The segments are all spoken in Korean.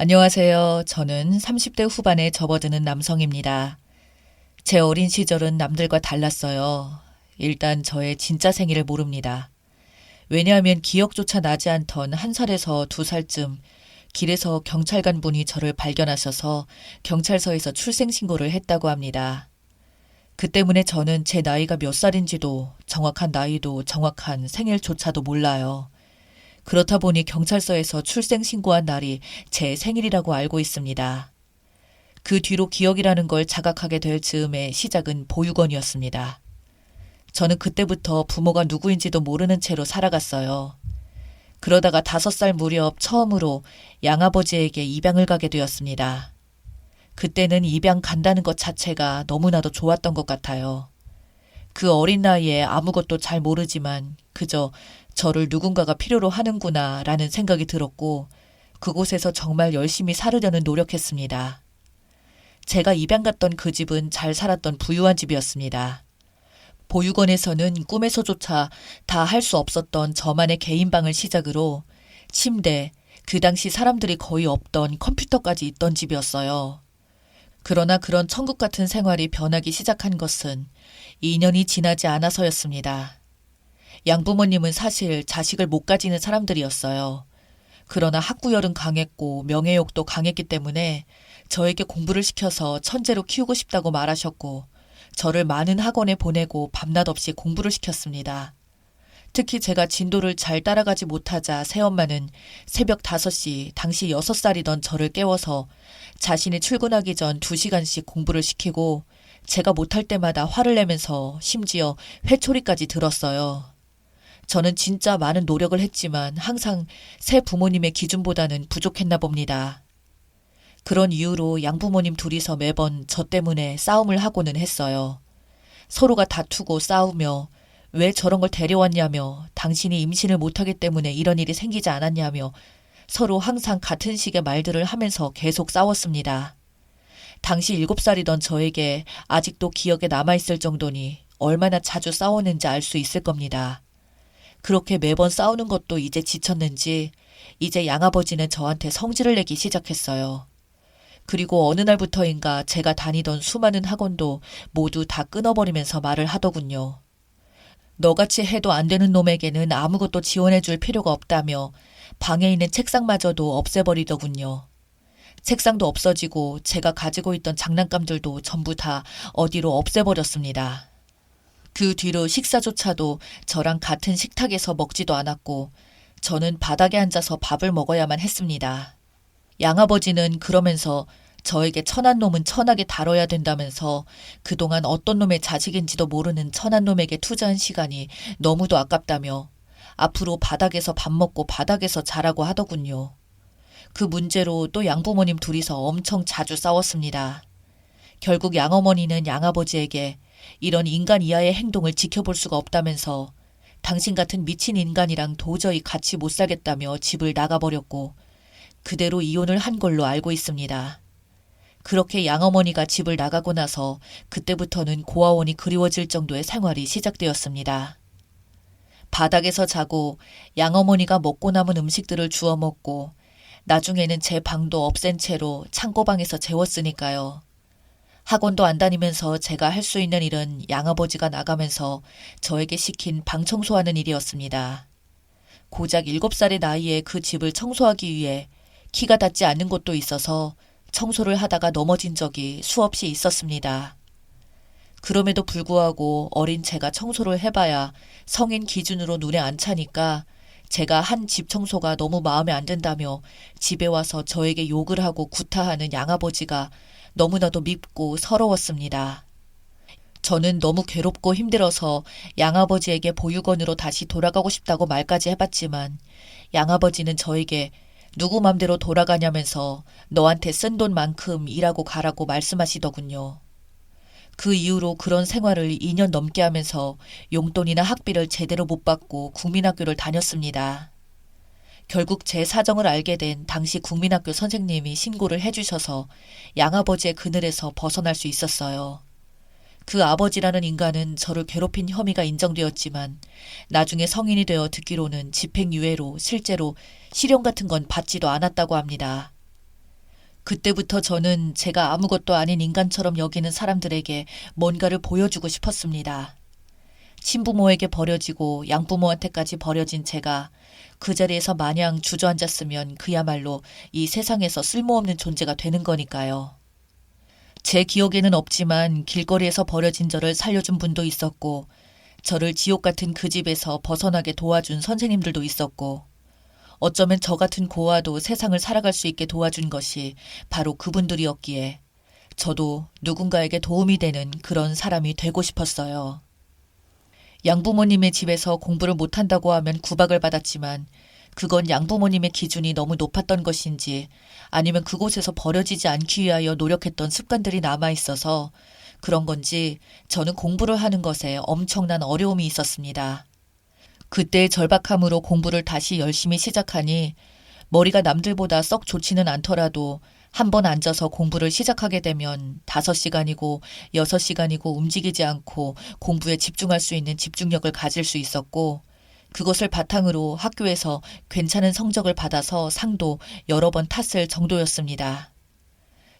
안녕하세요. 저는 30대 후반에 접어드는 남성입니다. 제 어린 시절은 남들과 달랐어요. 일단 저의 진짜 생일을 모릅니다. 왜냐하면 기억조차 나지 않던 1살에서 2살쯤 길에서 경찰관 분이 저를 발견하셔서 경찰서에서 출생신고를 했다고 합니다. 그 때문에 저는 제 나이가 몇 살인지도 정확한 나이도 정확한 생일조차도 몰라요. 그렇다 보니 경찰서에서 출생신고한 날이 제 생일이라고 알고 있습니다. 그 뒤로 기억이라는 걸 자각하게 될 즈음의 시작은 보육원이었습니다. 저는 그때부터 부모가 누구인지도 모르는 채로 살아갔어요. 그러다가 5살 무렵 처음으로 양아버지에게 입양을 가게 되었습니다. 그때는 입양 간다는 것 자체가 너무나도 좋았던 것 같아요. 그 어린 나이에 아무것도 잘 모르지만 그저 저를 누군가가 필요로 하는구나 라는 생각이 들었고 그곳에서 정말 열심히 살으려는 노력했습니다. 제가 입양 갔던 그 집은 잘 살았던 부유한 집이었습니다. 보육원에서는 꿈에서조차 다 할 수 없었던 저만의 개인 방을 시작으로 침대, 그 당시 사람들이 거의 없던 컴퓨터까지 있던 집이었어요. 그러나 그런 천국 같은 생활이 변하기 시작한 것은 2년이 지나지 않아서였습니다. 양부모님은 사실 자식을 못 가지는 사람들이었어요. 그러나 학구열은 강했고 명예욕도 강했기 때문에 저에게 공부를 시켜서 천재로 키우고 싶다고 말하셨고 저를 많은 학원에 보내고 밤낮 없이 공부를 시켰습니다. 특히 제가 진도를 잘 따라가지 못하자 새엄마는 새벽 5시 당시 6살이던 저를 깨워서 자신이 출근하기 전 2시간씩 공부를 시키고 제가 못할 때마다 화를 내면서 심지어 회초리까지 들었어요. 저는 진짜 많은 노력을 했지만 항상 새 부모님의 기준보다는 부족했나 봅니다. 그런 이유로 양부모님 둘이서 매번 저 때문에 싸움을 하고는 했어요. 서로가 다투고 싸우며 왜 저런 걸 데려왔냐며 당신이 임신을 못하기 때문에 이런 일이 생기지 않았냐며 서로 항상 같은 식의 말들을 하면서 계속 싸웠습니다. 당시 7살이던 저에게 아직도 기억에 남아있을 정도니 얼마나 자주 싸웠는지 알 수 있을 겁니다. 그렇게 매번 싸우는 것도 이제 지쳤는지 이제 양아버지는 저한테 성질을 내기 시작했어요. 그리고 어느 날부터인가 제가 다니던 수많은 학원도 모두 다 끊어버리면서 말을 하더군요. 너같이 해도 안 되는 놈에게는 아무것도 지원해줄 필요가 없다며 방에 있는 책상마저도 없애버리더군요. 책상도 없어지고 제가 가지고 있던 장난감들도 전부 다 어디로 없애버렸습니다. 그 뒤로 식사조차도 저랑 같은 식탁에서 먹지도 않았고 저는 바닥에 앉아서 밥을 먹어야만 했습니다. 양아버지는 그러면서 저에게 천한 놈은 천하게 다뤄야 된다면서 그동안 어떤 놈의 자식인지도 모르는 천한 놈에게 투자한 시간이 너무도 아깝다며 앞으로 바닥에서 밥 먹고 바닥에서 자라고 하더군요. 그 문제로 또 양부모님 둘이서 엄청 자주 싸웠습니다. 결국 양어머니는 양아버지에게 이런 인간 이하의 행동을 지켜볼 수가 없다면서 당신 같은 미친 인간이랑 도저히 같이 못 살겠다며 집을 나가버렸고 그대로 이혼을 한 걸로 알고 있습니다. 그렇게 양어머니가 집을 나가고 나서 그때부터는 고아원이 그리워질 정도의 생활이 시작되었습니다. 바닥에서 자고 양어머니가 먹고 남은 음식들을 주워 먹고 나중에는 제 방도 없앤 채로 창고방에서 재웠으니까요. 학원도 안 다니면서 제가 할 수 있는 일은 양아버지가 나가면서 저에게 시킨 방 청소하는 일이었습니다. 고작 7살의 나이에 그 집을 청소하기 위해 키가 닿지 않는 곳도 있어서 청소를 하다가 넘어진 적이 수없이 있었습니다. 그럼에도 불구하고 어린 제가 청소를 해봐야 성인 기준으로 눈에 안 차니까 제가 한 집 청소가 너무 마음에 안 든다며 집에 와서 저에게 욕을 하고 구타하는 양아버지가 너무나도 밉고 서러웠습니다. 저는 너무 괴롭고 힘들어서 양아버지에게 보육원으로 다시 돌아가고 싶다고 말까지 해봤지만 양아버지는 저에게 누구 맘대로 돌아가냐면서 너한테 쓴 돈만큼 일하고 가라고 말씀하시더군요. 그 이후로 그런 생활을 2년 넘게 하면서 용돈이나 학비를 제대로 못 받고 국민학교를 다녔습니다. 결국 제 사정을 알게 된 당시 국민학교 선생님이 신고를 해주셔서 양아버지의 그늘에서 벗어날 수 있었어요. 그 아버지라는 인간은 저를 괴롭힌 혐의가 인정되었지만 나중에 성인이 되어 듣기로는 집행유예로 실제로 실형 같은 건 받지도 않았다고 합니다. 그때부터 저는 제가 아무것도 아닌 인간처럼 여기는 사람들에게 뭔가를 보여주고 싶었습니다. 친부모에게 버려지고 양부모한테까지 버려진 제가 그 자리에서 마냥 주저앉았으면 그야말로 이 세상에서 쓸모없는 존재가 되는 거니까요. 제 기억에는 없지만 길거리에서 버려진 저를 살려준 분도 있었고 저를 지옥 같은 그 집에서 벗어나게 도와준 선생님들도 있었고 어쩌면 저 같은 고아도 세상을 살아갈 수 있게 도와준 것이 바로 그분들이었기에 저도 누군가에게 도움이 되는 그런 사람이 되고 싶었어요. 양부모님의 집에서 공부를 못한다고 하면 구박을 받았지만 그건 양부모님의 기준이 너무 높았던 것인지 아니면 그곳에서 버려지지 않기 위하여 노력했던 습관들이 남아있어서 그런 건지 저는 공부를 하는 것에 엄청난 어려움이 있었습니다. 그때의 절박함으로 공부를 다시 열심히 시작하니 머리가 남들보다 썩 좋지는 않더라도 한 번 앉아서 공부를 시작하게 되면 5시간이고 6시간이고 움직이지 않고 공부에 집중할 수 있는 집중력을 가질 수 있었고 그것을 바탕으로 학교에서 괜찮은 성적을 받아서 상도 여러 번 탔을 정도였습니다.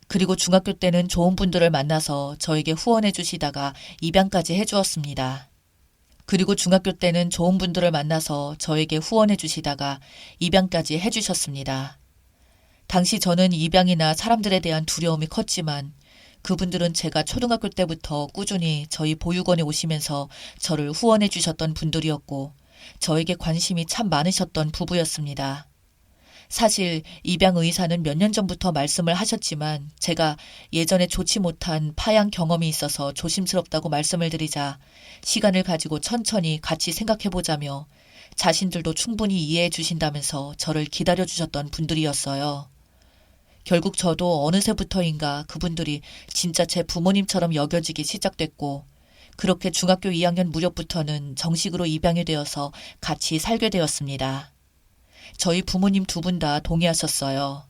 그리고 중학교 때는 좋은 분들을 만나서 저에게 후원해 주시다가 입양까지 해주었습니다. 그리고 중학교 때는 좋은 분들을 만나서 저에게 후원해 주시다가 입양까지 해주셨습니다. 당시 저는 입양이나 사람들에 대한 두려움이 컸지만 그분들은 제가 초등학교 때부터 꾸준히 저희 보육원에 오시면서 저를 후원해 주셨던 분들이었고 저에게 관심이 참 많으셨던 부부였습니다. 사실 입양 의사는 몇 년 전부터 말씀을 하셨지만 제가 예전에 좋지 못한 파양 경험이 있어서 조심스럽다고 말씀을 드리자 시간을 가지고 천천히 같이 생각해보자며 자신들도 충분히 이해해 주신다면서 저를 기다려 주셨던 분들이었어요. 결국 저도 어느새부터인가 그분들이 진짜 제 부모님처럼 여겨지기 시작됐고 그렇게 중학교 2학년 무렵부터는 정식으로 입양이 되어서 같이 살게 되었습니다. 저희 부모님 두 분 다 동의하셨어요.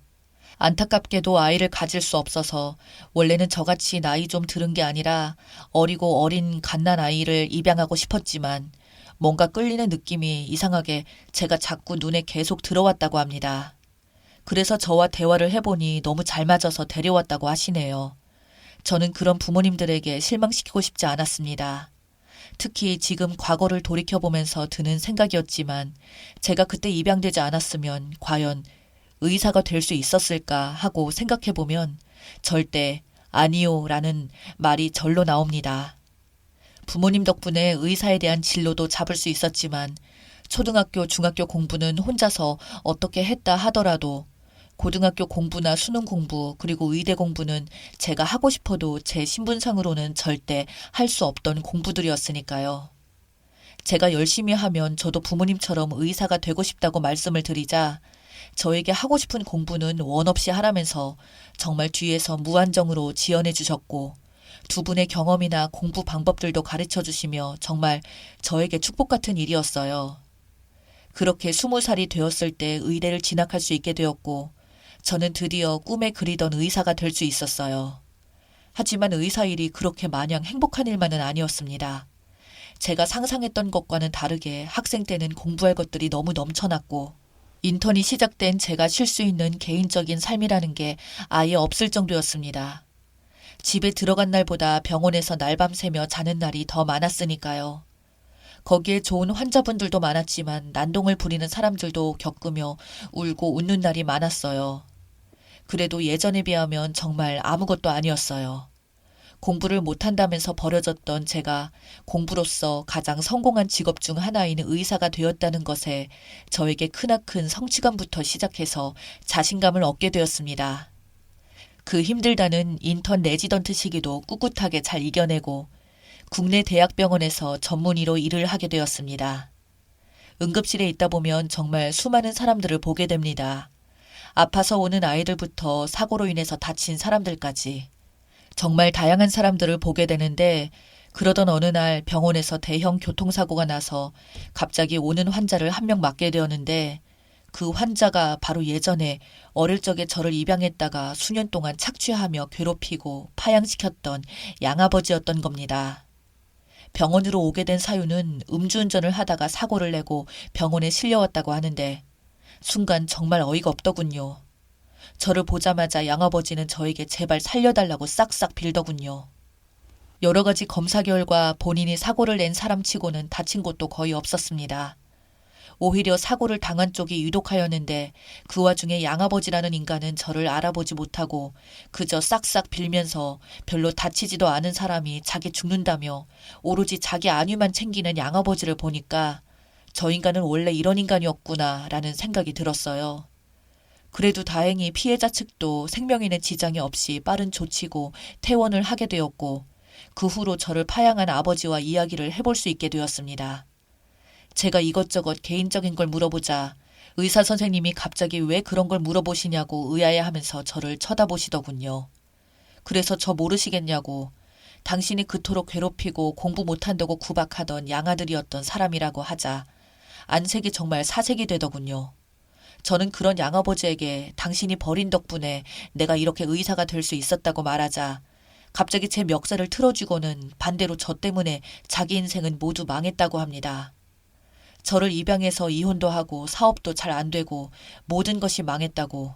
안타깝게도 아이를 가질 수 없어서 원래는 저같이 나이 좀 들은 게 아니라 어리고 어린 갓난 아이를 입양하고 싶었지만 뭔가 끌리는 느낌이 이상하게 제가 자꾸 눈에 계속 들어왔다고 합니다. 그래서 저와 대화를 해보니 너무 잘 맞아서 데려왔다고 하시네요. 저는 그런 부모님들에게 실망시키고 싶지 않았습니다. 특히 지금 과거를 돌이켜보면서 드는 생각이었지만 제가 그때 입양되지 않았으면 과연 의사가 될 수 있었을까 하고 생각해보면 절대 아니요 라는 말이 절로 나옵니다. 부모님 덕분에 의사에 대한 진로도 잡을 수 있었지만 초등학교, 중학교 공부는 혼자서 어떻게 했다 하더라도 고등학교 공부나 수능 공부 그리고 의대 공부는 제가 하고 싶어도 제 신분상으로는 절대 할 수 없던 공부들이었으니까요. 제가 열심히 하면 저도 부모님처럼 의사가 되고 싶다고 말씀을 드리자 저에게 하고 싶은 공부는 원 없이 하라면서 정말 뒤에서 무한정으로 지원해 주셨고 두 분의 경험이나 공부 방법들도 가르쳐 주시며 정말 저에게 축복 같은 일이었어요. 그렇게 20살이 되었을 때 의대를 진학할 수 있게 되었고 저는 드디어 꿈에 그리던 의사가 될 수 있었어요. 하지만 의사 일이 그렇게 마냥 행복한 일만은 아니었습니다. 제가 상상했던 것과는 다르게 학생 때는 공부할 것들이 너무 넘쳐났고 인턴이 시작된 제가 쉴 수 있는 개인적인 삶이라는 게 아예 없을 정도였습니다. 집에 들어간 날보다 병원에서 날밤 새며 자는 날이 더 많았으니까요. 거기에 좋은 환자분들도 많았지만 난동을 부리는 사람들도 겪으며 울고 웃는 날이 많았어요. 그래도 예전에 비하면 정말 아무것도 아니었어요. 공부를 못한다면서 버려졌던 제가 공부로서 가장 성공한 직업 중 하나인 의사가 되었다는 것에 저에게 크나큰 성취감부터 시작해서 자신감을 얻게 되었습니다. 그 힘들다는 인턴 레지던트 시기도 꿋꿋하게 잘 이겨내고 국내 대학병원에서 전문의로 일을 하게 되었습니다. 응급실에 있다 보면 정말 수많은 사람들을 보게 됩니다. 아파서 오는 아이들부터 사고로 인해서 다친 사람들까지 정말 다양한 사람들을 보게 되는데 그러던 어느 날 병원에서 대형 교통사고가 나서 갑자기 오는 환자를 한 명 맡게 되었는데 그 환자가 바로 예전에 어릴 적에 저를 입양했다가 수년 동안 착취하며 괴롭히고 파양시켰던 양아버지였던 겁니다. 병원으로 오게 된 사유는 음주운전을 하다가 사고를 내고 병원에 실려왔다고 하는데 순간 정말 어이가 없더군요. 저를 보자마자 양아버지는 저에게 제발 살려달라고 싹싹 빌더군요. 여러 가지 검사 결과 본인이 사고를 낸 사람치고는 다친 곳도 거의 없었습니다. 오히려 사고를 당한 쪽이 유독하였는데 그 와중에 양아버지라는 인간은 저를 알아보지 못하고 그저 싹싹 빌면서 별로 다치지도 않은 사람이 자기 죽는다며 오로지 자기 안위만 챙기는 양아버지를 보니까 저 인간은 원래 이런 인간이었구나 라는 생각이 들었어요. 그래도 다행히 피해자 측도 생명에는 지장이 없이 빠른 조치고 퇴원을 하게 되었고 그 후로 저를 파양한 아버지와 이야기를 해볼 수 있게 되었습니다. 제가 이것저것 개인적인 걸 물어보자 의사 선생님이 갑자기 왜 그런 걸 물어보시냐고 의아해하면서 저를 쳐다보시더군요. 그래서 저 모르시겠냐고 당신이 그토록 괴롭히고 공부 못한다고 구박하던 양아들이었던 사람이라고 하자 안색이 정말 사색이 되더군요. 저는 그런 양아버지에게 당신이 버린 덕분에 내가 이렇게 의사가 될 수 있었다고 말하자 갑자기 제 멱살을 틀어주고는 반대로 저 때문에 자기 인생은 모두 망했다고 합니다. 저를 입양해서 이혼도 하고 사업도 잘 안 되고 모든 것이 망했다고.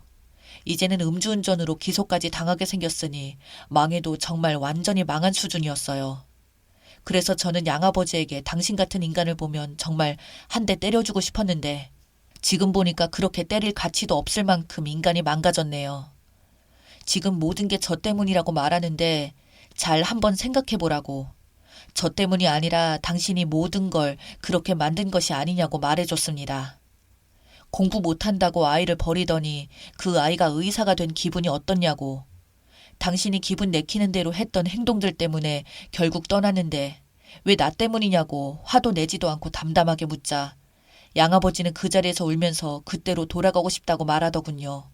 이제는 음주운전으로 기소까지 당하게 생겼으니 망해도 정말 완전히 망한 수준이었어요. 그래서 저는 양아버지에게 당신 같은 인간을 보면 정말 한 대 때려주고 싶었는데 지금 보니까 그렇게 때릴 가치도 없을 만큼 인간이 망가졌네요. 지금 모든 게 저 때문이라고 말하는데 잘 한번 생각해 보라고. 저 때문이 아니라 당신이 모든 걸 그렇게 만든 것이 아니냐고 말해줬습니다. 공부 못한다고 아이를 버리더니 그 아이가 의사가 된 기분이 어떻냐고. 당신이 기분 내키는 대로 했던 행동들 때문에 결국 떠났는데 왜 나 때문이냐고 화도 내지도 않고 담담하게 묻자 양아버지는 그 자리에서 울면서 그때로 돌아가고 싶다고 말하더군요.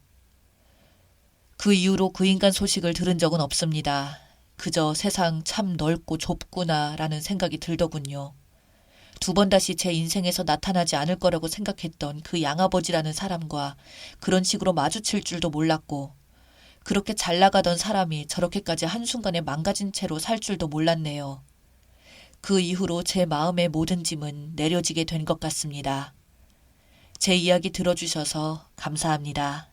그 이후로 그 인간 소식을 들은 적은 없습니다. 그저 세상 참 넓고 좁구나 라는 생각이 들더군요. 두 번 다시 제 인생에서 나타나지 않을 거라고 생각했던 그 양아버지라는 사람과 그런 식으로 마주칠 줄도 몰랐고 그렇게 잘 나가던 사람이 저렇게까지 한순간에 망가진 채로 살 줄도 몰랐네요. 그 이후로 제 마음의 모든 짐은 내려지게 된 것 같습니다. 제 이야기 들어주셔서 감사합니다.